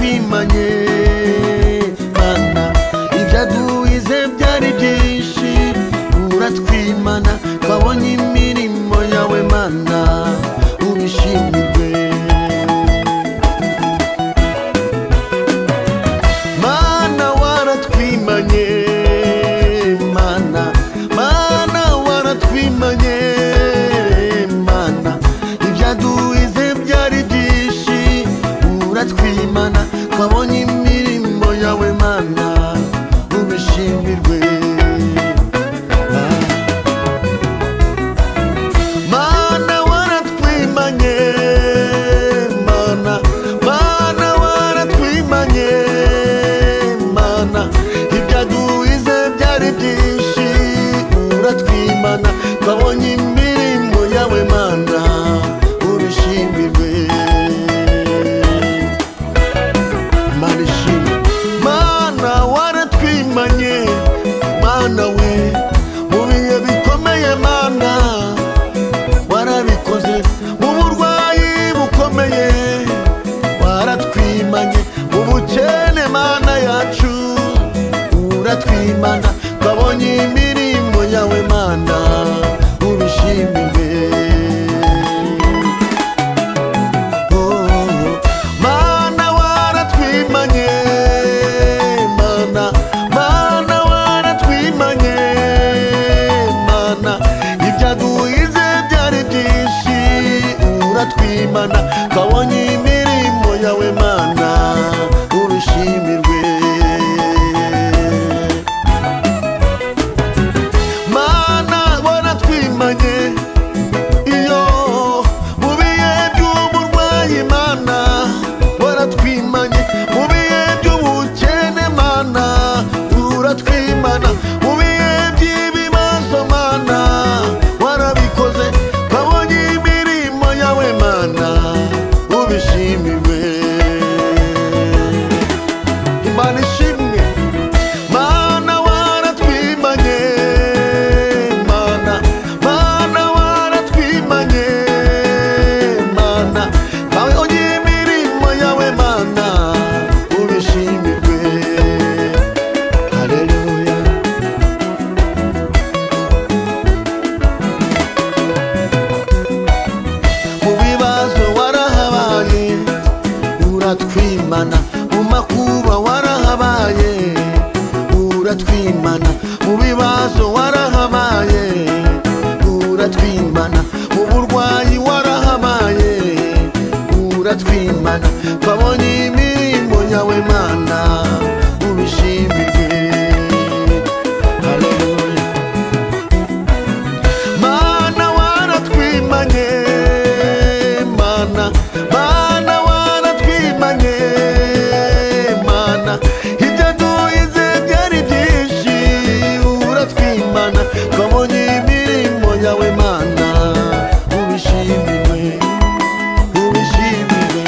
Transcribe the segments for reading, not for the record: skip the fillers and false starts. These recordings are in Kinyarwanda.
waratwimanye mana ibyaduhize byari byinshi uratwimana twabonye imirimo yawe mana ubishimirwe mana waratwimanye mana mana waratwimanye mana ibyaduhize byari byinshi uratwimana twabonye imirimo yawe mana ubishimirwe mana waratwimanye mana mana waratwimanye mana ibyaduhize byari byinshi uratwimana twabonye imirimo yawe mana ubishimirwe mana ishimwe mana waratwimanye mana we mu bihe bikomeye mana warabikoze mu burwayi bukomeye waratwimanye mu bukene mana yacu uratwimana twabonye imirimo yawe mana ubishimirwe mana waratwimanye mana mana waratwimanye mana ibyaduhize byari byinshi uratwimana twabonye imirimo yawe mana ubishimirwe mana waratwimanye iyo mu bihe by'uburwayi mana waratwimanye mu bihe by'ubukene mana uratwimana mu bihe by'ibibazo mana warabikoze twabonye imirimo yawe mana ubishimirwe imana ishimwe mana waratwimanye mana mana waratwimanye mana twabonye imirimo yawe mana ubishimirwe haleluya mu bibazo warahabaye uratwimana mu makuba warahabaye uratwimana mu bibazo warahabaye uratwimana mu burwayi warahabaye uratwimana twabonye imirimo yawe mana ubishimirwe haleluya mana waratwimanye mana mana waratwimanye mana ibyaduhize byari byinshi uratwimana twabonye imirimo yawe mana ubishimirwe ubishimirwe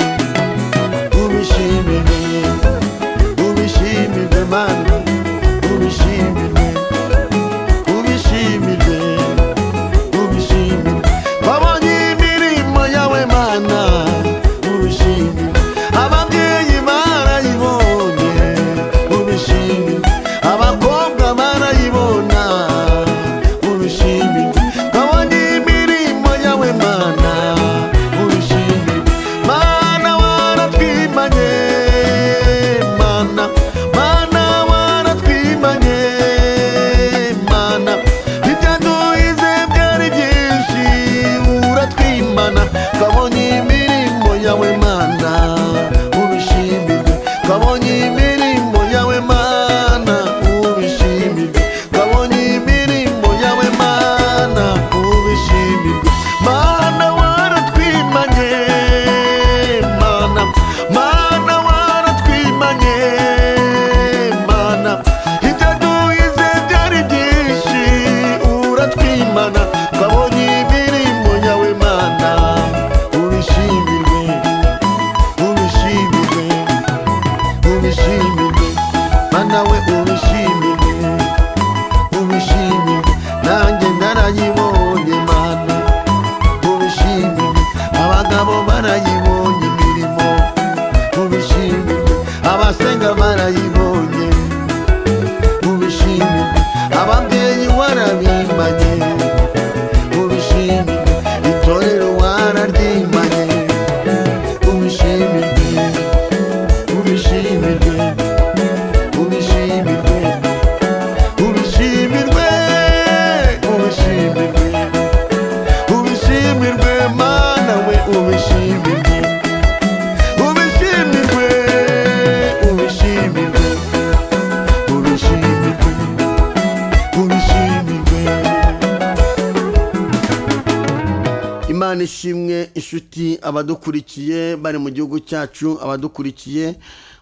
Imana ishimwe inshuti abadukurikiye bari mu gihugu cyacu, abadukurikiye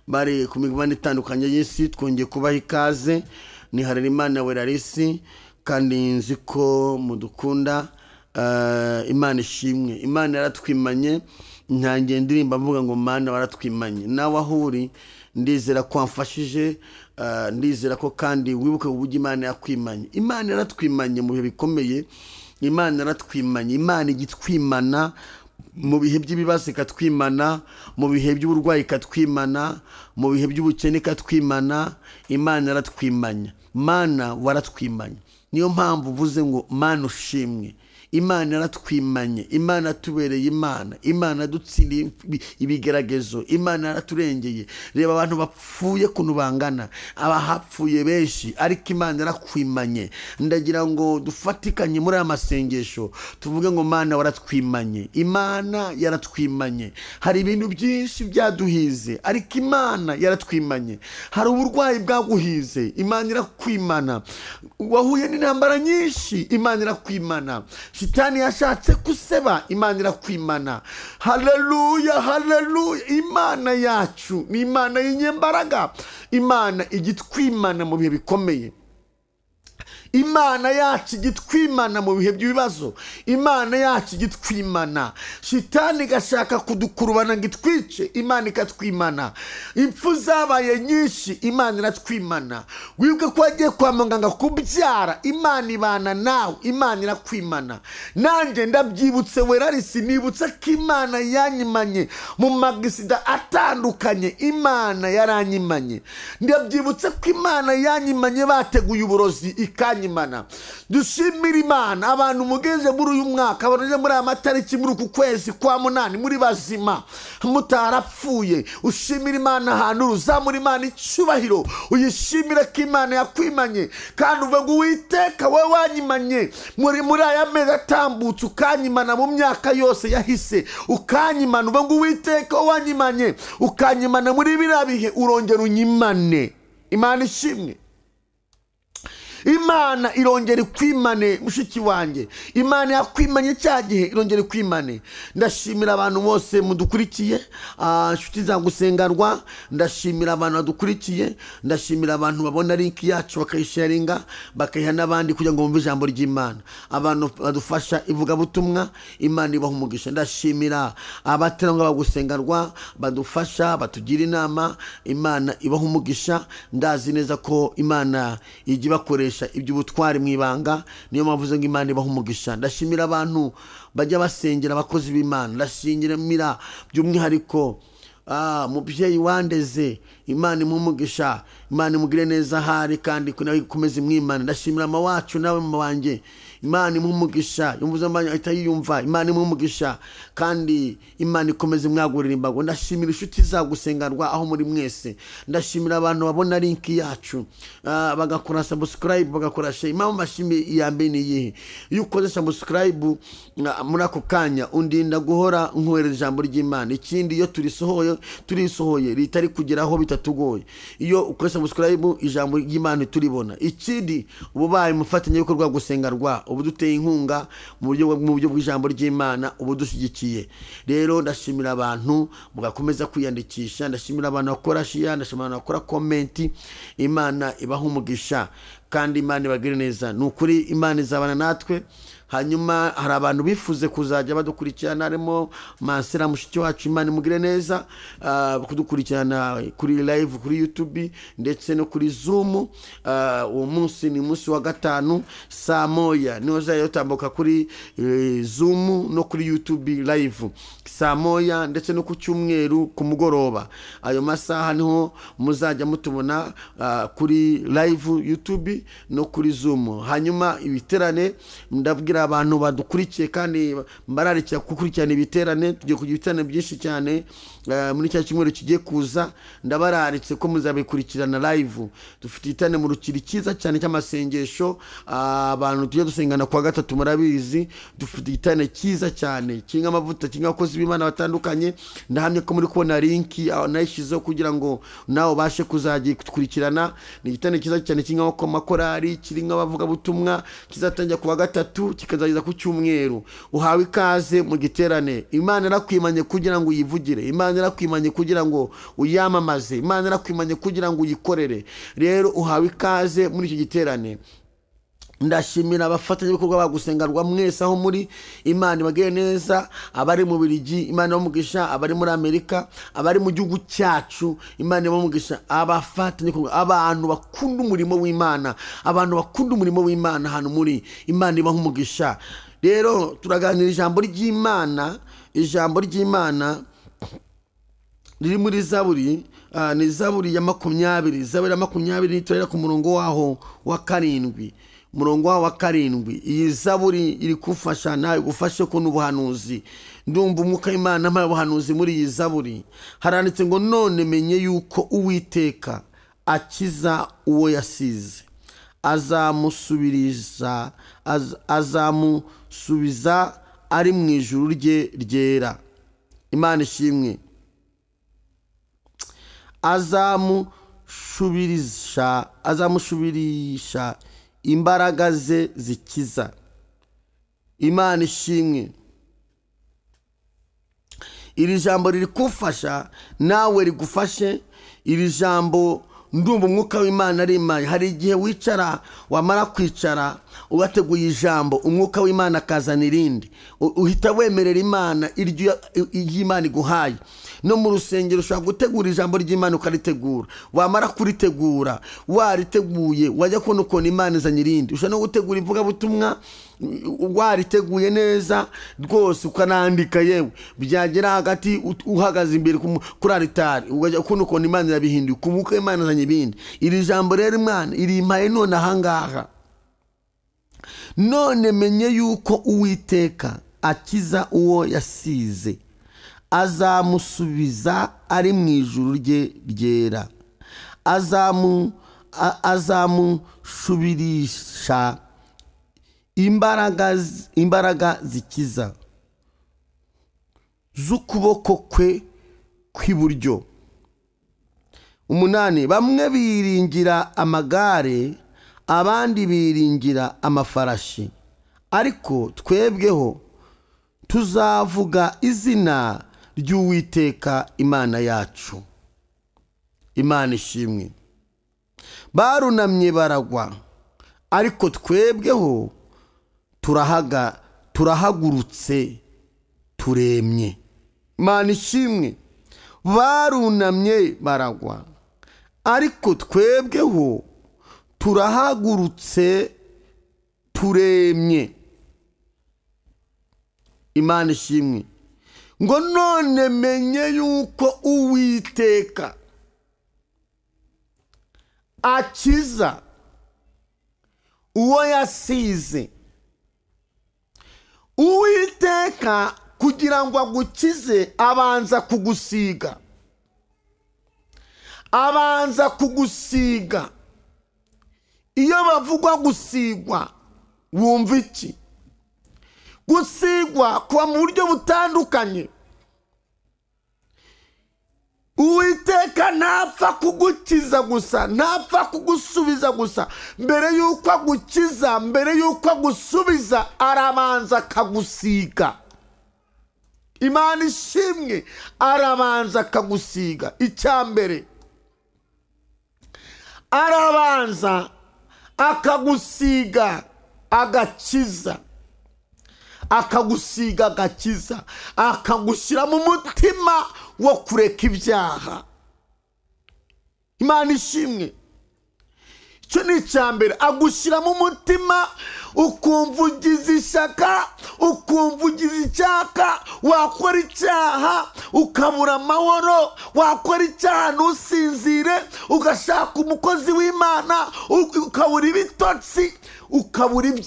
bari ku migabane itandukanye y'isi, twongeye kubaha ikaze. Ni Harerimana Werarisi kandi nzi ko mudukunda. Imana ishimwe, Imana yaratwimanye. Ntangiye ndirimba mvuga ngo Mana waratwimanye. Nawe ahuri ndizera ko wamfashije, ndizera ko kandi wibuke uburyo Imana yakwimanye. Imana yaratwimanye mu bihe bikomeye. Imana yaratwimanye. Imana igitwimana mu bihe by'ibibazo, ikatwimana mu bihe by'uburwayi, ikatwimana mu bihe by'ubukene, ikatwimana. Imana yaratwimanye. Mana waratwimanye. Niyo mpamvu uvuze ngo Mana ushimwe. Imana yaratwimanye. Imana yatubereye Imana. Imana yadutsindira ibigeragezo. Imana yaraturengeye. Reba abantu bapfuye kuntu bangana, abahapfuye benshi, ariko Imana yarakwimanye. Ndagira ngo dufatikanye muri aya masengesho tuvuge ngo Mana waratwimanye. Imana yaratwimanye. Hari ibintu byinshi byaduhize, ariko Imana yaratwimanye. Hari uburwayi bwaguhize, Imana irakwimana. Wahuye n'intambara nyinshi, Imana irakwimana. Shitani yashatse kuseba, Imana irakwimana. Haleluya, haleluya. Imana yacu ni Imana y'inyembaraga. Imana igitwimana mu bihe bikomeye. Imana yacu igitwimana mu bihe by'ibibazo. Imana yacu igitwimana. Shitani gashaka kudukurubana ngo itwice, Imana ikatwimana. Impfu zabaye nyinshi, Imana iratwimana. Wibuke ko wagiye kwa muganga kubyara, Imana ibana nawe, Imana irakwimana. Nanjye ndabyibutse Werarisi, nibutse ko Imana yanyimanye mu magisida atandukanye. Imana yaranyimanye. Ndabyibutse ko Imana yanyimanye bateguye uburozi ikanyimana. Dushimira Imana. Abantu mugeze muri uyu mwaka, abantu muri aya matariki, muri uku kwezi kwa munani, muri bazima, mutarapfuye. Ushimira Imana ahantu uzamura Imana icyubahiro. Uyishimira ko Imana yakwimanye, kandi uvuga ngo Uwiteka we wanyimanye muri aya mezi atambutse, ukanyimana mu myaka yose yahise, ukanyimana. Uvuga ngo Uwiteka wanyimanye, ukanyimana muri biriya bihe, urongera unyimane. Imana ishimwe. Imana irongera ikwimane mushiki wanjye. Imana yakwimanye cya gihe, irongera ikwimane. Ndashimira abantu bose mudukurikiye, inshuti za gusengerwa. Ndashimira abantu badukurikiye. Ndashimira abantu babona link yacu bakayisharinga, bakayiha n'abandi kugira ngo bumve ijambo ry'Imana. Abantu badufasha ivugabutumwa, Imana ibaha umugisha. Ndashimira abaterankunga bagusengerwa badufasha, batugira inama, Imana ibaha umugisha. Ndazi neza ko Imana ijya ibakoresha iby'ubutwari mu ibanga. Niyo mpamvu ngo Imana ibaha umugisha. Ndashimira abantu bajya basengera abakozi b'Imana. Ndashimira by'umwihariko mubyeyi wandeze, Imana imumugisha, Imana imugire neza ahari kandi ikomeze imwimana. Ndashimira mama wacu nawe mama wanjye, Imana imumugisha. Yumvuze mbanya ahita yiyumva, Imana imumugisha kandi Imana ikomeze imwagurira imbago. Ndashimira inshuti za gusengerwa aho muri mwese. Ndashimira abantu babona link yacu bagakora subscribe, bagakora share. Imana mashimi iyambe ni yihe, iyo ukoze subscribe muri ako kanya undinda guhora nkohereza ijambo ry'Imana. Ikindi iyo turisohoye ritari kugeraho bitatugoye, iyo ukoze subscribe ijambo ry'Imana turibona. Ikindi ububaye mufatanye ibikorwa gusengerwa, ubu duteye inkunga mu buryo bw'ijambo ry'Imana, ubu dushyigikiye. Rero ndashimira abantu mugakomeza kwiyandikisha. Ndashimira abantu bakora share, ndashimira abantu bakora comment. Imana ibaha umugisha kandi Imana ibagire neza. Nukuri Imana izabana natwe. Hanyuma hari abantu bifuze kuzajya badukurikirana, harimo Mansera mushiki wacu, Imana imugire neza, kudukurikirana kuri live kuri YouTube ndetse no kuri Zoom. Uwo munsi ni munsi wa gatanu saa moya niho zayo tambuka kuri Zoom no kuri YouTube live saa moya, ndetse no ku cyumweru ku mugoroba. Ayo masaha niho muzajya mutubona kuri live YouTube no kuri Zoom. Hanyuma ibiterane ndabwira abantu badukurikiye kandi mbararikira gukurikirana ibiterane. Tugiye kugira ibiterane byinshi cyane muri cya cyumweru kigiye kuza. Ndabararitse ko muzabikurikirana live. Dufite ibiterane mu rukiri cyiza cyane cy'amasengesho. Abantu tujye dusengana kwa gatatu murabizi. Dufite ibiterane cyiza cyane kinga amavuta, kinga abakozi b'Imana batandukanye. Ndahamye ko muri kubona link nayishizeho kugira ngo nawe bashe kuzajya kudukurikirana. Ni igiterane cyiza cyane kinga amakorari, kiringa abavuga butumwa, kizatangira kuwa gatatu kikazageza ku cyumweru. Uhawe ikaze mu giterane. Imana irakwimanye kugira ngo uyivugire, Imana irakwimanye kugira ngo uyamamaze, Imana irakwimanye kugira ngo uyikorere. Rero uhawe ikaze muri iki giterane. Ndashimira abafatanyabikorwa bagusengerwa mwese aho muri. Imana ibagire neza, abari mu Bubiligi Imana bamugisha, abari muri Amerika, abari mu gihugu cyacu Imana bamugisha, abafatanyabikorwa, abantu bakunda umurimo w'Imana, abantu bakunda umurimo w'Imana hano muri, Imana ibahumugisha. Rero turaganira ijambo ry'Imana, ijambo ry'Imana riri muri Zaburi, ni Zaburi ya 20, Zaburi ya 20 turera ku murongo waho wa 7. Murongo wa 7. Iyi Zaburi iri kufasha nawe gufashe ko n'ubuhanuzi. Ndumva umwuka w'Imana mpaye ubuhanuzi muri iyi Zaburi. Haranditse ngo none menye yuko Uwiteka akiza uwo yasize, azamusubiza ari mu ijuru rye ryera. Imana ishimwe. Azamushubirisha imbaraga ze zikiza. Imana ishimwe. Iri jambo riri kufasha nawe rigufashe. Iri jambo ndumva umwuka w'Imana rimaye. Hari igihe wicara, wamara kwicara ugateguye ijambo, umwuka w'Imana akazana irindi, uhita wemerera Imana iryo Imana iguhaye. No mu rusengero ushobora gutegura ijambo ry'Imana ukaritegura, wamara kuritegura, wariteguye wajya kubona ukuntu Imana izanye irindi. Ushobora no gutegura ivugabutumwa wariteguye neza rwose, ukanandika, yewe byagera hagati uhagaze imbere kuri altari ugajya kubona ukuntu Imana irabihinduye, kumwuka w'Imana izanye ibindi. Iri jambo rero Imana irimpaye none ahangaha. None menye yuko Uwiteka akiza uwo yasize, azamusubiza ari mu ijuru rye ryera. Azamushubirisha imbaraga zikiza z'ukuboko kwe kw'iburyo. 8. Bamwe biringira amagare, abandi biringira amafarashi, ariko twebweho tuzavuga izina ry'Uwiteka Imana yacu. Imana ishimwe. Barunamye baragwa, ariko twebweho turahagurutse turemye. Imana ishimwe. Barunamye baragwa, ariko twebweho turahagurutse turemye. Imana ishimwe. Ngo none menye yuko Uwiteka akiza uwo yasize. Uwiteka kugira ngo agukize abanza kugusiga, abanza kugusiga. Iyo bavugwa gusigwa wumva iki? Gusigwa kuba mu buryo butandukanye. Uwiteka ntapfa kugukiza gusa, ntapfa kugusubiza gusa. Mbere yuko agukiza, mbere yuko agusubiza, arabanza akagusiga. Imana ishimwe. Arabanza akagusiga. Icyambere, arabanza akagusiga agakiza, akagusiga agakiza, akagushyira mu mutima wo kureka ibyaha. Imana ishimwe. Icyo ni icyambere. Agushyira mu mutima ukumva ugize ishyaka, ukumva ugize icyaka, wakora icyaha ukabura amahoro, wakora icyaha ntusinzire, ugashaka umukozi w'Imana ukabura ibitotsi,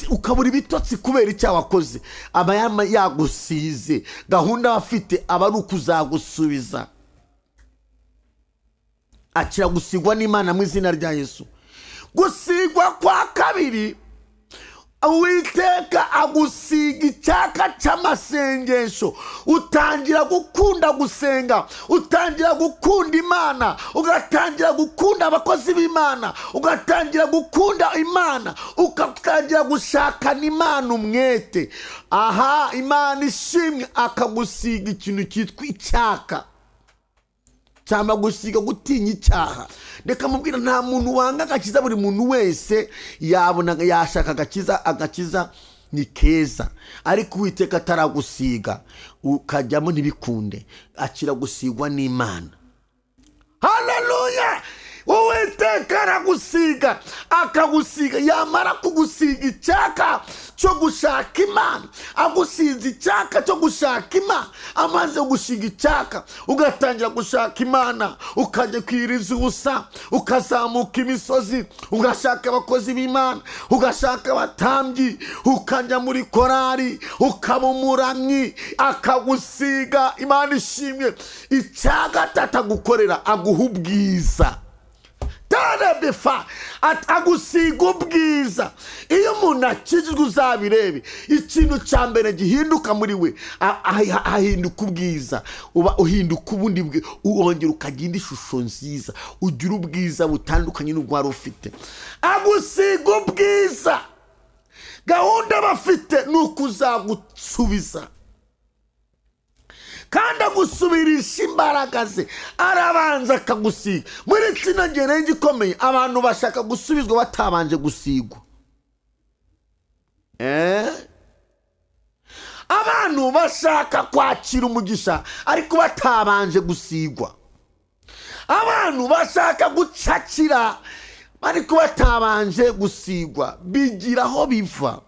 ukabura ibitotsi kubera icyaha wakoze. Aba yagusize. Gahunda afite aba ari ukuzagusubiza. Akira gusigwa n'Imana mu izina rya Yesu. Gusigwa kwa kabiri, Uwiteka agusiga icya icyaka cy'amasengesho, utangira gukunda gusenga, utangira gukunda Imana, ugatangira gukunda abakozi b'Imana, ugatangira gukunda Imana, ugatangira gushakana Imana umwete. Aha, Imana ishimwe, akagusiga ikintu cyitwa icyaka, cyangwa gusiga gutinya icyaha. Reka mubwira, nta muntu wanga agakiza, buri muntu wese yabona yashaka agakiza ni keza, ariko Uwiteka ataragusiga ukajyamo ntibikunde, akira gusigwa n'Imana. Haleluya! Uwiteka aragusiga, akagusiga, yamara kugusiga icyaka cyo gushaka Imana, agusize icyaka cyo gushaka Imana, amaze gusiga icyaka ugatangira gushaka Imana, ukajya kwiriza ubusa, ukazamuka imisozi, ugashaka abakozi b'Imana, ugashaka abatambyi, ukajya muri korari, ukaba umuramyi, akagusiga. Imana ishimwe, icyaga atagukorera, aguha ubwiza. Befa agusiga ubwiza. Iyo umuntu akijijwe uzabirebe, ikintu cya mbere gihinduka muri we, ahinduka ubwiza, uba uhinduka ubundi, wongera ukagira indi shusho nziza, ugira ubwiza butandukanye n'ubwo wari ufite. Agusiga ubwiza. Gahunda bafite ni ukuzagusubiza, kandi agusubirisha imbaraga ze. Arabanza akagusiga. Muri kino gihe gikomeye, abantu bashaka gusubizwa batabanje gusigwa. Abantu bashaka kwakira umugisha ariko batabanje gusigwa. Abantu bashaka gucakira ariko batabanje gusigwa. Bigira aho biva.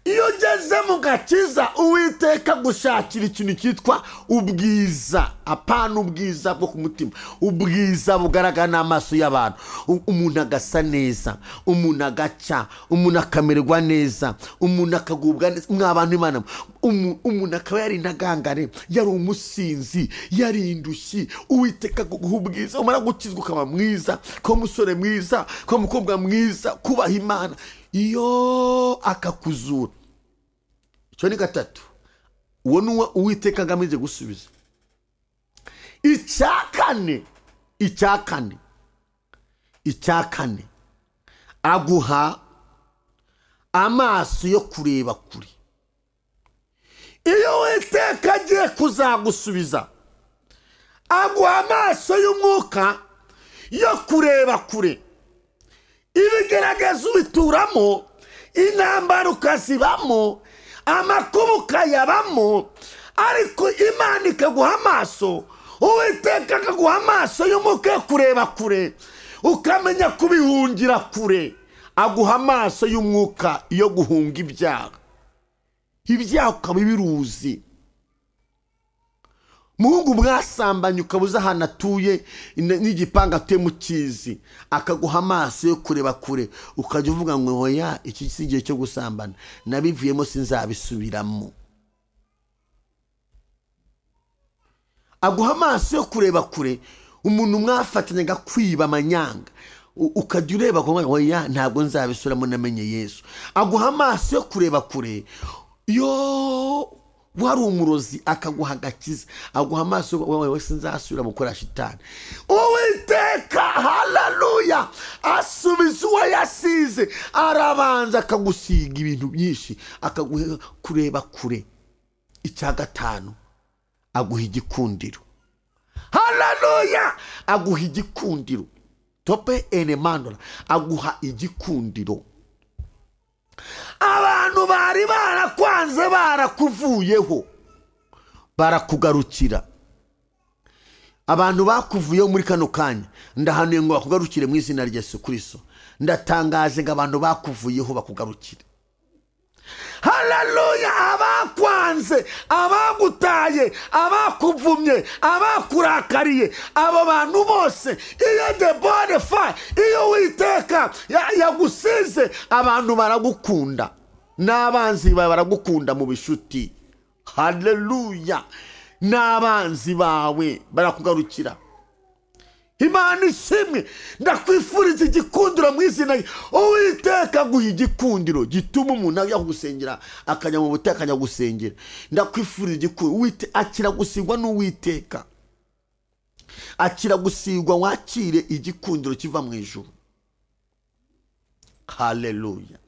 Iyo ugeze mu gakiza, Uwiteka gushakira ikintu cyitwa ubwiza. Apana ubwiza bwo ku mutima, ubwiza bugaragara n'amaso y'abantu. Umuntu agasa neza, umuntu agaca, umuntu akamererwa neza, umuntu akagubwa neza. Mw'abantu Imana, umuntu akaba yari intagangare, yari umusinzi, yari indushyi, Uwiteka guha ubwiza. Umara gukizwa ukaba mwiza, ko umusore mwiza, ko umukobwa mwiza, kubaha Imana, iyo akakuzura. Icyo ni gatatu. Uwo ni Uwiteka agamije gusubiza. Icyakane aguha amaso yo kureba kure. Iyo Uwiteka agiye kuzagusubiza, aguha amaso y'umwuka yo kureba kure. Ibigerageza ubituramo, intambara ukazibamo, amakuba ukayabamo, ariko Imana ikaguha amaso. Uwiteka akaguha amaso y'umwuka yo kureba kure, ukamenya kubihungira kure. Aguha amaso y'umwuka yo guhunga ibyaha. Ibyaha ukaba biruzi. Mungu mwasambanye ukabuza ahantu atuye n'igipanga atuye mu kizi, akaguha amaso yo kureba kure, ukajya uvuga ngo hoya, iki si igihe cyo gusambana, nabivuyemo sinzabisubiramo. Aguha amaso yo kureba kure. Umuntu mwafatanyaga kwiba amanyanga, ukajya ureba ngo hoya, ntabwo nzabisubiramo, namenye Yesu. Aguha amaso yo kureba kure. Yo wari umurozi, akaguha agakiza, aguha amaso, wowe sinzasubira gukora shitani. Uwiteka, haleluya, asubiza uwo yasize. Arabanza akagusiga ibintu byinshi, akaguha kureba kure. Icya gatanu, aguha igikundiro. Haleluya, aguha igikundiro. Tope enemandora, aguha igikundiro. Abantu bari barakwanze, barakuvuyeho, barakugarukira. Abantu bakuvuyeho muri kano kanya, ndahanuye ngo bakugarukire mu izina rya Yesu Kristo. Ndatangaje ngo abantu bakuvuyeho bakugarukire. Haleluya, abakwanze, abagutaye, abakuvumye, abakurakariye, abo bantu bose, iyo the body fire, iyo Uwiteka yagusize, abantu baragukunda. N'abanzi bawe baragukunda mu bishuti. Haleluya, n'abanzi bawe barakugarukira. Imana ishimwe. Ndakwifuriza igikundiro mu izina Uwiteka guha igikundiro gituma umuntu ajya gusengera akajya mu butaka akajya gusengera. Ndakwifuriza igikundiro. Akira gusigwa n'Uwiteka. Akira gusigwa wakire igikundiro kiva mu ijuru. Haleluya.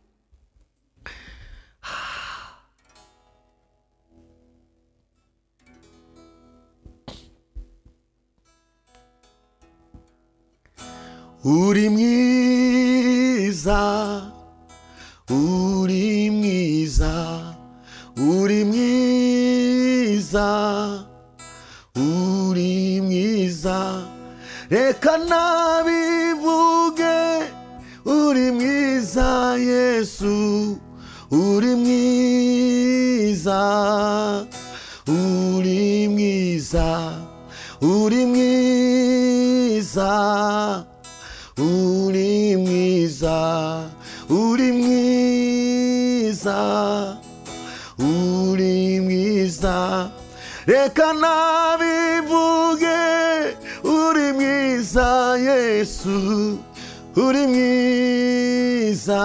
Uri mwiza, uri mwiza, uri mwiza, uri mwiza, reka nabivuge. Uri mwiza Yesu, uri mwiza, uri mwiza, uri mwiza, uri mwiza, uri mwiza, uri mwiza, reka nabivuge. Uri mwiza Yesu, uri mwiza,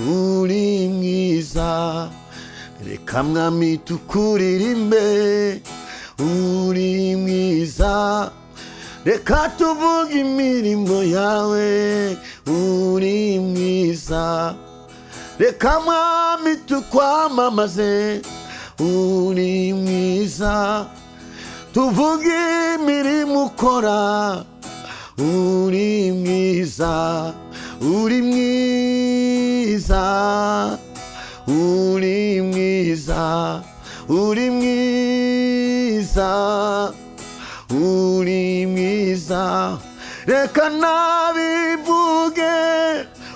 uri mwiza, reka mwami tukuririmbe. Uri mwiza, reka tuvuge imirimo yawe. Uri mwiza, reka mwami tukwamamaze. Uri mwiza, tuvuge imirimo ukora. Uri mwiza, uri mwiza, uri mwiza, uri mwiza, uri mwiza, reka nabivuge.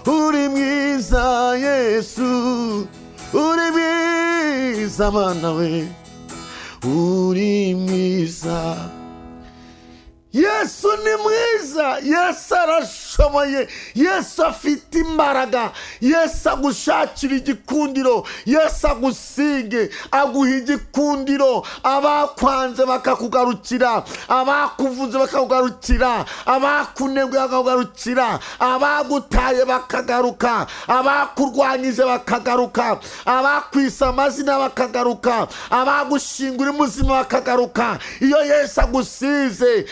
Uri mwiza Yesu, uri mwiza mana we, uri mwiza. Yesu ni mwiza. Yesu arashoboye. Yesu afite imbaraga. Yesu agushakira igikundiro. Yesu agusige, aguha igikundiro. Abakwanze bakakugarukira, abakuvuze bakakugarukira, abakunegwe bakakugarukira, abagutaye bakagaruka, abakurwanyije bakagaruka, abakwisa amazina bakagaruka, abagushingura muzima bakagaruka. Iyo Yesu agusize,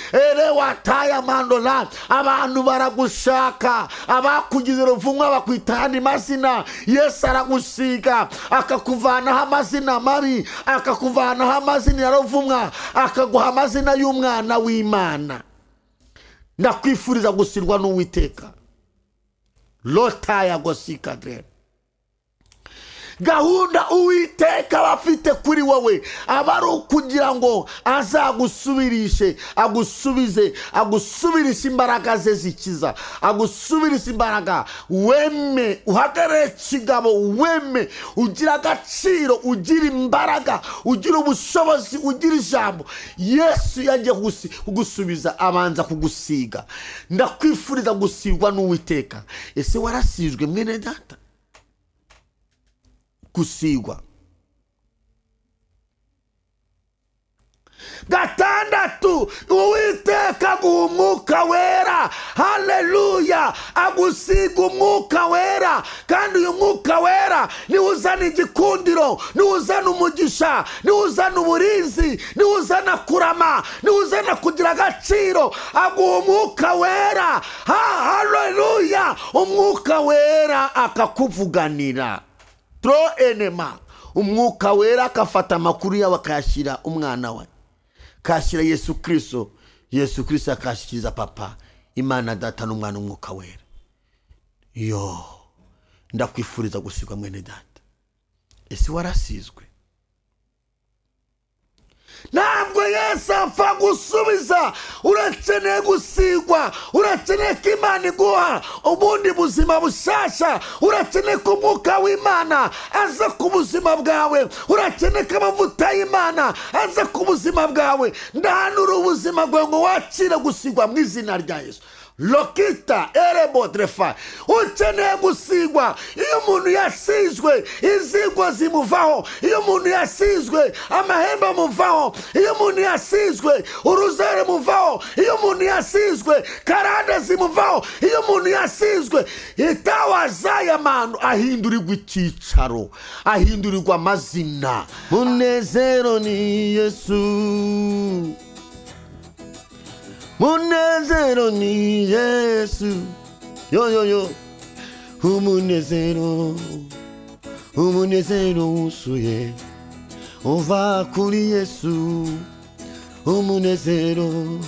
wataya mandola, abantu baragushaka, abakugize ruvumwa bakwita andi mazina. Yesu aragusiga, akakuvanaho amazina mabi, akakuvanaho amazina ya ruvumwa, akaguha amazina y'umwana w'Imana. Ndakwifuriza gusirwa n'Uwiteka. Lotaya gosikadre. Gahunda Uwiteka bafite kuri wowe abari ukugira ngo azagusubirishe, agusubirishe imbaraga ze zikiza, agusubirishe imbaraga. Weme uhagarare kigabo, weme ugira agaciro, ugira imbaraga, ugira ubushobozi, ugira ijambo. Yesu yagiye kugusubiza, abanza kugusiga. Ndakwifuriza gusigwa n'Uwiteka. Ese warasizwe mwene data? Gusigwa. Gatandatu, Uwiteka guha umwuka wera. Haleluya. Agusiga umwuka wera, kandi uyu mwuka wera niwe uzana igikundiro, niwe uzana umugisha, niwe uzana uburinzi, niwe uzana kurama, niwe uzana kugira agaciro. Aguha umwuka wera. Haleluya. Umwuka wera akakuvuganira. Enema. Umwuka wera akafata amakuru yawe akayashyira umwana we, akashyira Yesu Kristo. Yesu Kristo akashyikiriza Papa, Imana Data n'Umwana umwuka wera. Yo, ndakwifuriza gusigwa mwene data. Ese warasizwe? Ntabwo Yesu apfa gusubiza. Urakeneye gusigwa, urakeneye ko Imana iguha ubundi buzima bushasha, urakeneye ko umwuka w'Imana aza ku buzima bwawe, urakeneye ko amavuta y'Imana aza ku buzima bwawe. Ndahanura ubuzima bwawe ngo wakire gusigwa mu izina rya Yesu. lokita erebodrefa. Ukeneye gusigwa. Iyo umuntu yasizwe inzigo zimuvaho. Iyo umuntu yasizwe amahembe amuvaho. Iyo umuntu yasizwe uruzere muvaho. Iyo umuntu yasizwe karande zimuvaho. Iyo umuntu yasizwe itawaza y'abantu ahindurirwa icyicaro, ahindurirwa amazina. Munezero ni Yesu, munezero ni Yesu, yo yo yo. Umunezero, umunezero usuye uva kuri Yesu. Umunezero,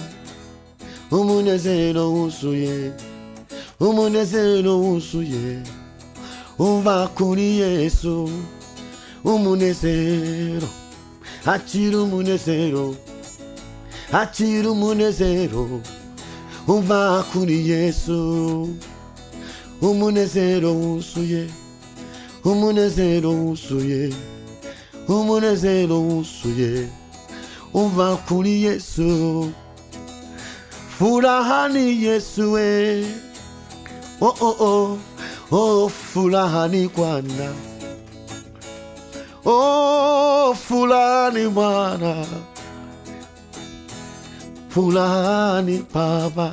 umunezero usuye, umunezero usuye uva kuri Yesu. Umunezero, akira umunezero, akira umunezero uva kuri Yesu. Umunezero usuye, umunezero usuye, umunezero usuye uva kuri Yesu. Furaha ni Yesu we, oh oh oh, oh furaha ni Bwana, oh furaha ni Bwana, furaha ni Baba.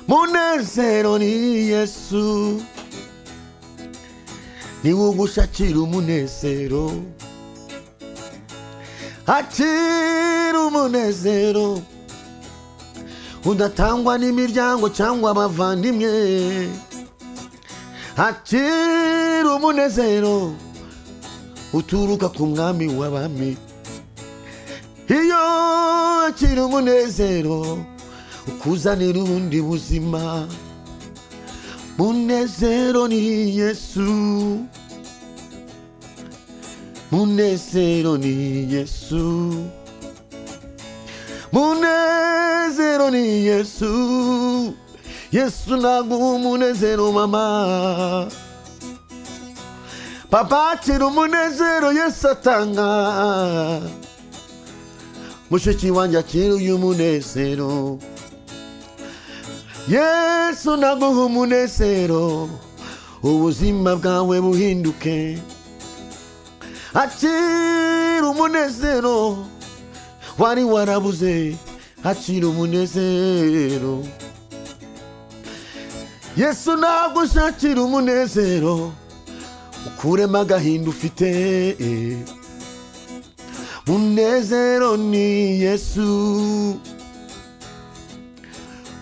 Munezero ni Yesu, ni ugushakira umunezero, akira umunezero udatangwa n'imiryango cyangwa abavandimwe. Akira umunezero uturuka ku mwami w'abami. Iyo akira umunezero ukuzanira ubundi buzima. Munezero ni Yesu, munezero ni Yesu, munezero ni Yesu. Yesu naguha umunezero mama, papa akira umunezero Yesu atanga. Mushiki wanjye akira uyu munezero, Yesu naguha umunezero ubuzima bwawe buhinduke. Akira umunezero wari warabuze, akira umunezero. Yesu nagushakira umunezero ukuremo agahinda ufite. Munezero ni Yesu,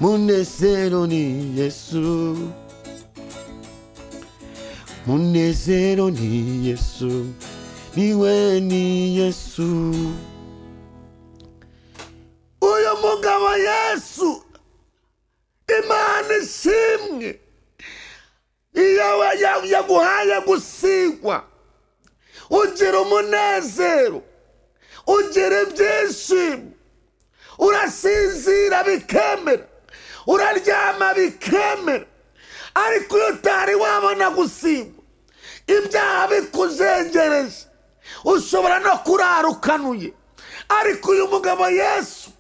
munezero ni Yesu, munezero ni Yesu, niwe ni Yesu. Uyu mugabo Yesu, Imana ishimwe, iyo yaguhaye gusigwa ugira umunezero, ugira ibyishimo, urasinzira bikemera, uraryama bikemera. Ariko iyo utari wabona gusigwa, ibyaha bikuzengereje, ushobora no kurara ukanuye. Ariko uyu mugabo Yesu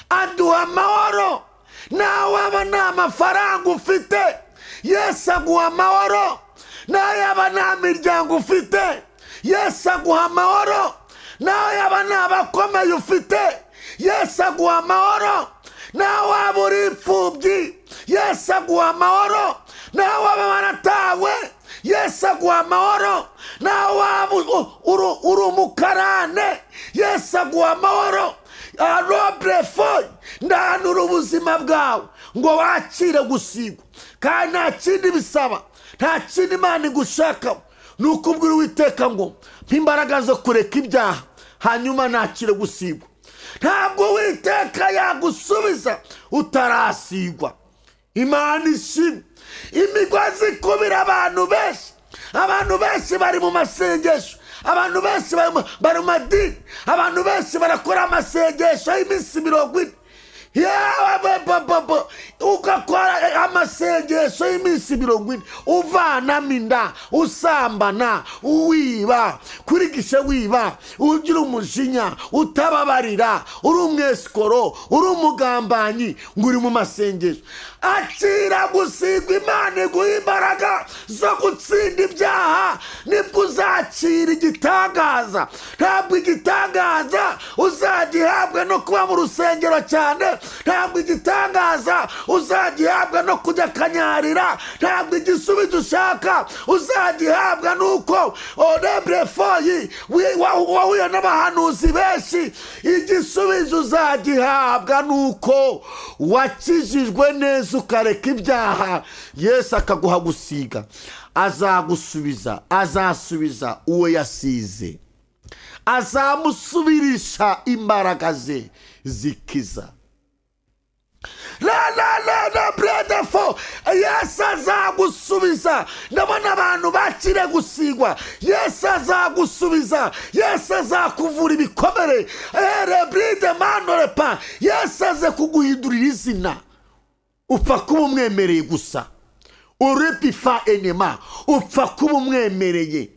aduha amahoro. Nawe waba nta mafaranga ufite, Yesu aguha amahoro. Nawe yaba nta miryango ufite, Yesu aguha amahoro. Nawe yaba nta bakomeye ufite, Yesu aguha amahoro. Nawe waba uri imfubyi, Yesu aguha amahoro. Nawe waba waratawe, Yesu aguha amahoro. Nawe waba uri umukarane, Yesu aguha amahoro. Arobrefoy ndanura ubuzima bwawe ngo wakire gusigwa, kandi nta kindi bisaba, nta kindi Imana igushaka. Nukubwira Uwiteka ngo mpimbaraga zo kureka ibyaha hanyuma nakire gusigwa. Ntabwo Uwiteka yagusubiza utarasigwa. Imana ishimwe. Imigozi ikubira abantu benshi bari mu masengesho, abantu benshi bari mu madini, abantu benshi barakora amasengesho y'iminsi 40. ugakora amasengesho y'iminsi 40 uvanamo inda, usambana, wiba, kurigisha wiba, ugira umujinya, utababarira, uri umwesikoro, uri umugambanyi, ngo uri mu masengesho. Akira gusigwa Imana iguha imbaraga zo gutsinda ibyaha, nibwo uzakira igitangaza. Ntabwo igitangaza uzagihabwa no kuba mu rusengero cyane, ntabwo igitangaza uzagihabwa no kujya kanyarira, ntabwo igisubizo ushaka uzagihabwa nuko orebrefoyi wahuye n'abahanuzi benshi. Igisubizo uzagihabwa nuko wakijijwe neza ukareka ibyaha, Yesu akaguha gusiga, azagusubiza, azasubiza uwo yasize, azamusubirisha imbaraga ze zikiza. La brother for Yesu azagusubiza. Ndabona abantu bakire gusigwa, Yesu azagusubiza, Yesu azakuvura ibikomere. Bride manorepa, Yesu aze kuguhindurira izina. Upfa kuba umwemereye gusa, uripifa enema, upfa kuba umwemereye.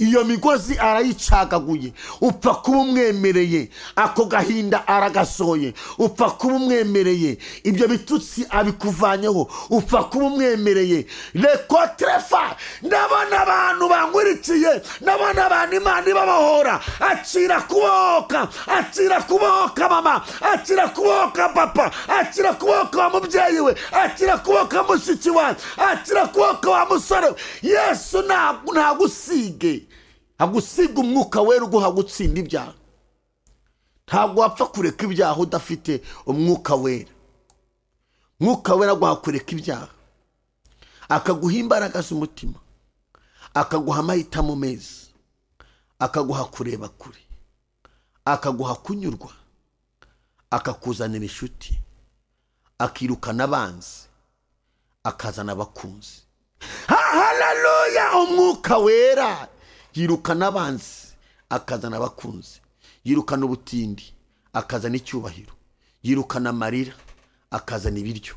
Iyo migozi arayicagaguye, upfa kuba umwemereye. Ako gahinda aragasoye, upfa kuba umwemereye. Ibyo bitutsi abikuvanyeho, upfa kuba umwemereye. Lekotrefa, ndabona abantu bangurikiye, ndabona abantu Imana ibabahora. Akira kubohoka, akira kubohoka mama, akira kubohoka papa, akira kubohoka wa mubyeyi we, akira kubohoka mushiki wawe, akira kubohoka wa musore. Yesu ntagusige, agusiga umwuka wera uguha gutsinda ibyaha. Ntabwo wapfa kureka ibyaha udafite umwuka wera. Mwuka wera aguha kureka ibyaha, akaguha imbaraga z'umutima, akaguha amahitamo meza, akaguha kureba kure, akaguha kunyurwa, akakuzanira inshuti, akirukana abanzi, akazana abakunzi. Haleluya! Umwuka wera yirukana abanzi, akazana abakunzi, yirukana ubutindi, akazana icyubahiro, yirukana amarira, akazana ibiryo,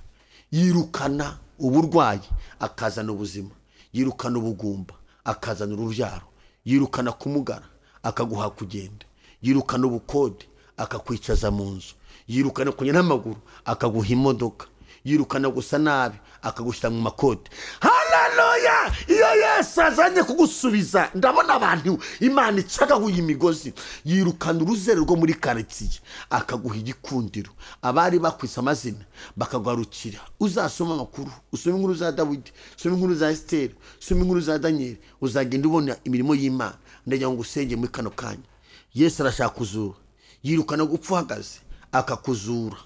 yirukana uburwayi, akazana ubuzima, yirukana ubugumba, akazana urubyaro, yirukana kumugara, akaguha kugenda, yirukana ubukode, akakwicaza mu nzu, yirukana kunyura n'amaguru, akaguha imodoka, yirukana gusa nabi, akagushyira mu makote. Haleluya! Iyo Yesu azanye kugusubiza, ndabona abantu Imana icagaguye imigozi, yirukana uruzero rwo muri karitsiye, akaguha igikundiro. Abari bakwisa amazina bakagarukira. Uzasoma amakuru, usome inkuru za Dawidi, usome inkuru za Esteri, usome inkuru za Daniel, uzagenda ubona imirimo y'Imana. Ndagira ngo usenge muri kano kanya. Yesu arashaka kuzura, yirukana gupfa uhagaze, akakuzura.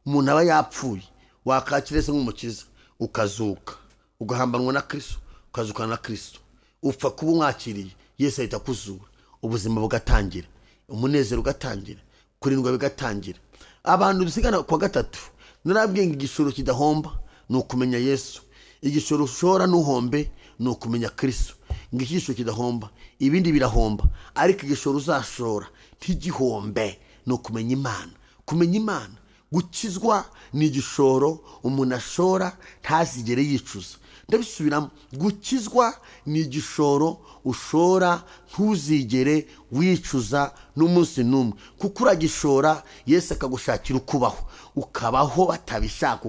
Umuntu aba yapfuye, wakakirese nk'umukiza, ukazuka, ugahambanwa na Kristo, ukazukana na Kristo. Upfa kuba umwakiriye, Yesu ahita kuzura, ubuzima bugatangira, umunezero ugatangira, kurindwa bigatangira. Abantu dusigana kwa gatatu, narabwiye ngo igishoro kidahomba ni ukumenya Yesu. Igishoro ushora n'uhombe ni ukumenya Kristo. Ngo igishoro kidahomba, ibindi birahomba, ariko igishoro uzashora ntigihombe ni ukumenya Imana. Kumenya Imana, gukizwa ni igishoro umuntu ashora ntazigere yicuza. Ndabisubiramo, gukizwa ni igishoro ushora ntuzigere wicuza n'umunsi n'umwe, kuko uragishora Yesu akagushakira ukubaho, ukabaho batabishaka,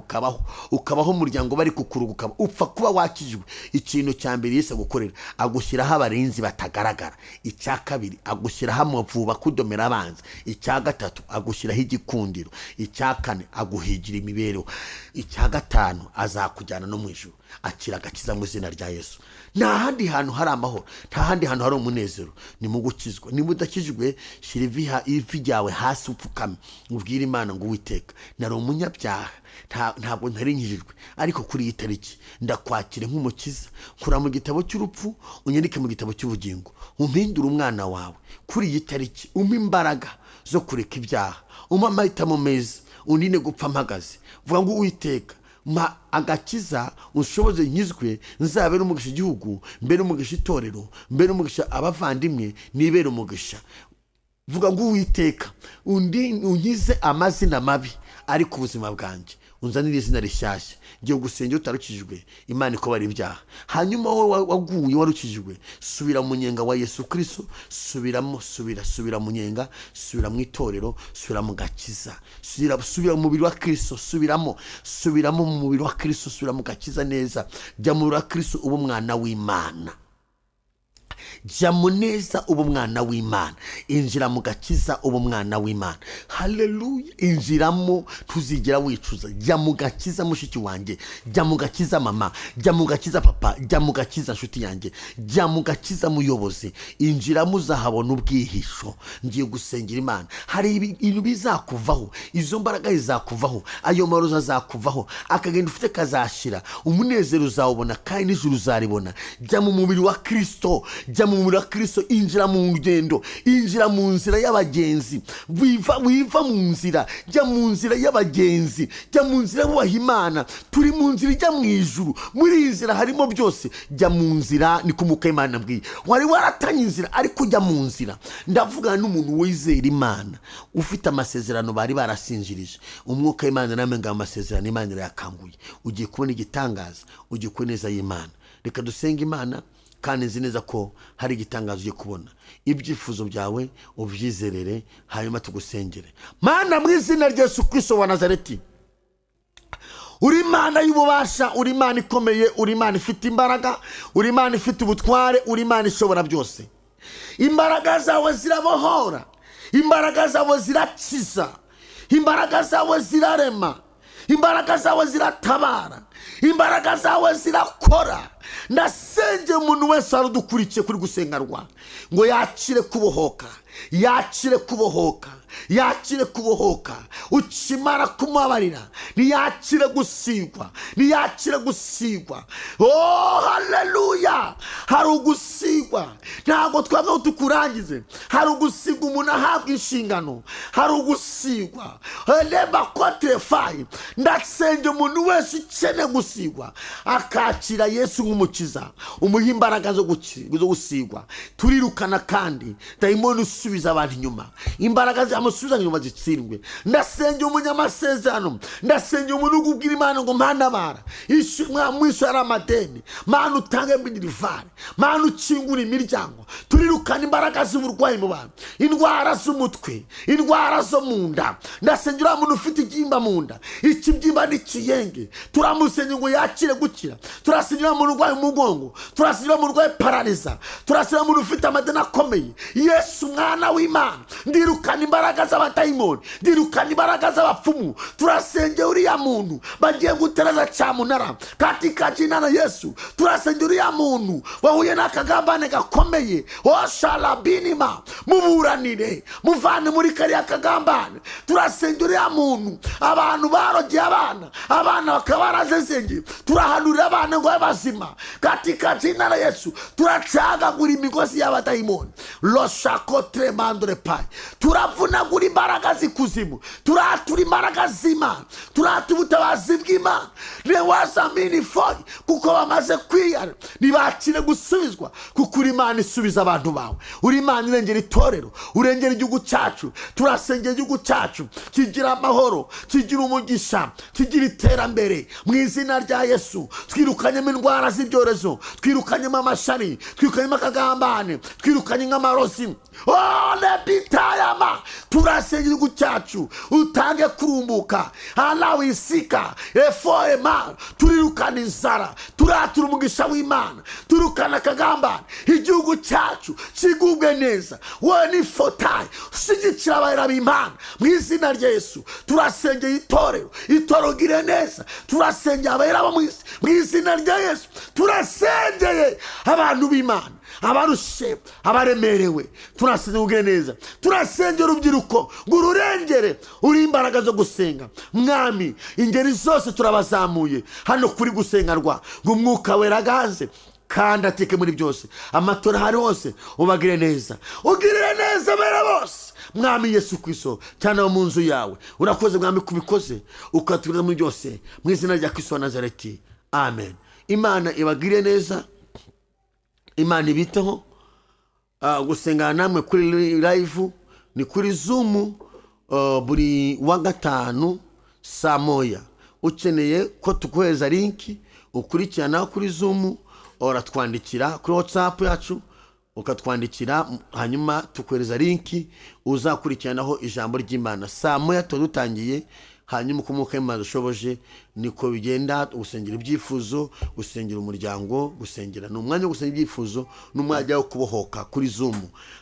ukabaho umuryango bari kukuruguka. Upfa kuba wakijwe. Ikintu cya mbere Yesu agukorera, agushyiraho abarinzi batagaragara. Icya kabiri, agushyiraho amavuba kudomera abanzi. Icya gatatu, agushyiraho igikundiro. Icya kane, aguhigira imibereho. Icya gatanu, azakujyana no mu ijuru. Akira agakiza mu izina rya Yesu. Nta handi hantu hari amahoro, nta handi hantu hari umunezero, ni mu gukizwa. Niba udakijwe, shyira ivi ryawe hasi upfukame, ubwire Imana ngo Uwiteka, nari umunyabyaha, ntabwo ntari nkijijwe, ariko kuri iyi tariki ndakwakire nk'umukiza. Kura mu gitabo cy'urupfu, unyandike mu gitabo cy'ubugingo, umpindure umwana wawe. Kuri iyi tariki umpa imbaraga zo kureka ibyaha, umpa amahitamo meza, undinde gupfa mpagaze. Vuga ngo Uwiteka, ma agakiza ushoboze nkizwe, nzabera umugisha igihugu, mbere umugisha itorero, mbere umugisha abavandimwe, nibera umugisha vuga ngo Uwiteka unkize amazina mabi ari ku buzima bwanjye, unzanire izina rishyashya. Ngiye gusengera utarukijwe, Imana ikobara ibyaha. Hanyuma wowe waguye warukijwe, subira mu nyenga wa Yesu Kristo, subira mu nyenga, subira mu itorero, subira mu gakiza, subira mu mubiri wa Kristo, subiramo mu mubiri wa Kristo, subira mu gakiza neza. Jya mu mubiri wa Kristo uba umwana w'Imana. Jya muneza uba umwana w'Imana, injira mu gakiza uba umwana w'Imana. Haleluya, injiramo tuzigera wicuza. Jya mu gakiza mushiki wanjye, jya mu gakiza mama, jya mu gakiza papa, jya mu gakiza nshuti yanjye, jya mu gakiza muyobozi. Injiramo uzahabona ubwihisho. Ngiye gusengera Imana, hari ibintu bizakuvaho, izo mbaraga zizakuvaho, ayo maroza azakuvaho, akagenda ufite kazashira, umunezero uzawubona kandi n'ijuru uzaribona. Jya mu mubiri wa Kristo, jya mu mubiri wa Kristo, injira mu rugendo, injira mu nzira y'abagenzi, wiva mu nzira, jya mu nzira y'abagenzi, jya mu nzira y'ubaha Imana. Turi mu nzira ijya mu ijuru, muri iyi nzira harimo byose. Jya mu nzira, ni kumuka Imana mbwiye. Wari waratanye inzira ariko ujya mu nzira. Ndavuga n'umuntu wizera Imana, ufite amasezerano bari barasinjirije, umwuka w'Imana namenga amasezerano Imana irayakanguye. Ugiye kubona igitangaza, ugiye kuboneza y'Imana. Reka dusenge Imana, kandi nzi neza ko hari igitangazo ugiye kubona. Ibyifuzo byawe ubyizerere, hanyuma tugusengere. Mana, mu izina rya Yesu Kristo wa Nazareti, uri Imana y'ububasha, uri Imana ikomeye, uri Imana ifite imbaraga, uri Imana ifite ubutware, uri Imana ishobora byose. Imbaraga zawe zirabohora, imbaraga zawe zirakiza, imbaraga zawe zirarema, imbaraga zawe ziratabara, imbaraga zawe zirakora. Ndasenge umuntu wese arudukurikiye kuri gusengarwa ngo yakire kubohoka, yakire kubohoka, yakire kubohoka. Ukimara kumubabarira ntiyakire gusigwa, ntiyakire gusigwa. Oh haleluya, hari ugusigwa. Ntabwo twabwo tukurangize, hari ugusigwa umuntu ahabwa inshingano, hari ugusigwa. Leba kotre fayi. Ndasenge umuntu wese ukene gusigwa akakira Yesu nk'umukiza, umuha imbaraga zo gusigwa. Turirukana kandi dayimoni usubiza abantu inyuma, imbaraga zamusubiza inyuma zitsindwe. Ndasenge umunyamasezerano, ndasenge umuntu ubwira Imana ngo Mana bara mwisho ari amadeni, Mana utange mbindirivare, Mana ukingura imiryango. Turirukana imbaraga z'uburwayi mu bantu, indwara z'umutwe, indwara zo mu nda. Ndasengera umuntu ufite igimba mu nda, ikibyimba n'ikiyenge, turamusenge ngo yakire gukira. Turasengera umuntu urwaye umugongo, turasengera umuntu urwaye paraliza, turasengera umuntu ufite amadeni akomeye. Yesu mwana w'Imana, ndirukana imbaraga z'abadayimoni, ndirukana imbaraga z'abapfumu. Turasengera uriya muntu bagiye gutereza cyamunara katika jina la Yesu. Turasengera uriya muntu wahuye n'akagambane gakomeye, oshalabinima, muburanire, muvane muri kariya kagambane. Turasengera uriya muntu abantu barogeye abana bakaba barazezenge, turahanurira abana ngo bazima katika jina la Yesu. Turacagagura imigozi y'abadayimoni, loshako tremandre pai. Turavunagura imbaraga z'ikuzimu, turatura imbaraga z'Imana, turatura ubutabazi bw'Imana. Lewazamini foi, kuko bamaze kwiyara ntibakire gusubizwa, kuko uri Imana isubiza abantu bawe. Uri Imana irengera itorero, urengera igihugu cyacu. Turasengera igihugu cyacu kigira amahoro, kigira umugisha, kigira iterambere mu izina rya Yesu. Twirukanyemo indwara z'ibyorezo, twirukanyemo amashari, twirukanyemo akagambane, twirukanyemo amarozi. Oh lebitayama, turasengera igihugu cyacu utange kurumbuka, alawisika efoema. Turirukana inzara, turatura umugisha w'Imana, turukana akagambane. Igihugu cyacu kigubwe neza, wowe ni fotayi ushyigikira abahera b'Imana mu izina rya Yesu. Turasengera itorero gire neza, turasengera abahera bo mu isi mu izina rya Yesu. Turasengeye abantu b'Imana, abarushe, abaremerewe, turasengera ugire neza. Turasengera urubyiruko ngo ururengere, uri imbaraga zo gusenga. Mwami, ingeri zose turabazamuye hano kuri gusengarwa, ngo umwuka wera agaze kandi ateke muri byose. Amatora hari hose ubagire neza, ugirire neza bera bose. Mwami Yesu Kristo, cyane mu nzu yawe urakoze Mwami kubikoze, ukatugeza muri byose mu izina rya Kristo wa Nazareti, amen. Imana ibagire neza, Imana ibiteho. Gusengana namwe kuri live ni kuri Zoom buri wa gatanu saa moya. Ukeneye ko tukohereza linki ukurikirana kuri Zoom, oratwandikira kuri WhatsApp yacu ukatwandikira, hanyuma tukohereza linki uzakurikiranaho ijambo ry'Imana saa moya dutangiye. Hanyuma uko Umwuka w'Imana ushoboje niko bigenda. Gusengera ibyifuzo, gusengera umuryango, gusengera n'umwanya wo gusengera ibyifuzo n'umwanya wo kubohoka kuri Zoom.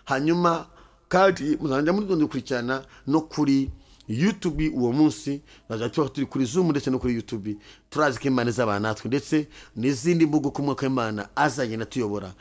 Hanyuma kandi muzajya muri gukurikirana no kuri YouTube uwo munsi, bazatuba turi kuri Zoom ndetse no kuri YouTube. Turazi ko Imana izabana natwe ndetse n'izindi mbugo ku Mwuka w'Imana azagenda tuyobora.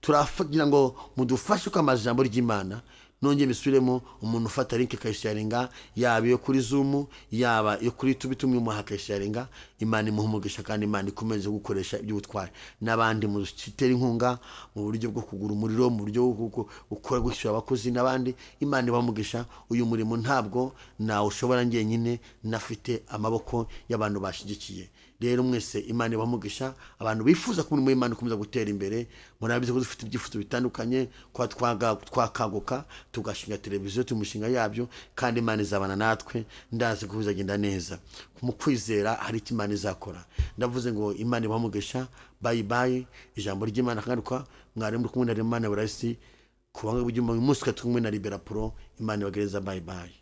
Turafagira ngo mudufashe kwamaza ijambo ry'Imana. Nongeye bisubiremo, umuntu ufata link akayisharinga, yaba yo kuri Zoom yaba yo kuri YouTube, tumwe akayisharinga. Imana imuhumugisha kandi Imana ikomeze gukoresha ibyo utwaye n'abandi mu kitera inkunga, mu buryo bwo kugura umuriro, mu buryo bwo gukora gushyira abakozi n'abandi. Imana ibamugisha. Uyu murimo ntabwo nawe ushobora njyenyine, nafite amaboko y'abantu bashigikiye. Rero mwese Imana ibamugisha. Abantu bifuza ko umurimo w'Imana ukomeza gutera imbere, murabizi ko dufite ibyifuzo bitandukanye, kwa twakaguka tugashinga televiziyo, tumushinga yabyo, kandi Imana izabana natwe. Ndazi ko bizagenda neza. Mu kwizera hari icyo Imana izakora. Ndavuze ngo Imana ibamugisha. Bye bye. Ijambo ry'Imana kangaruka. Mwari muri kumwe na Imana Burasi, kubanga bujyuma uyu munsi kumwe na Libera Pro. Imana ibagereza. Bye bye.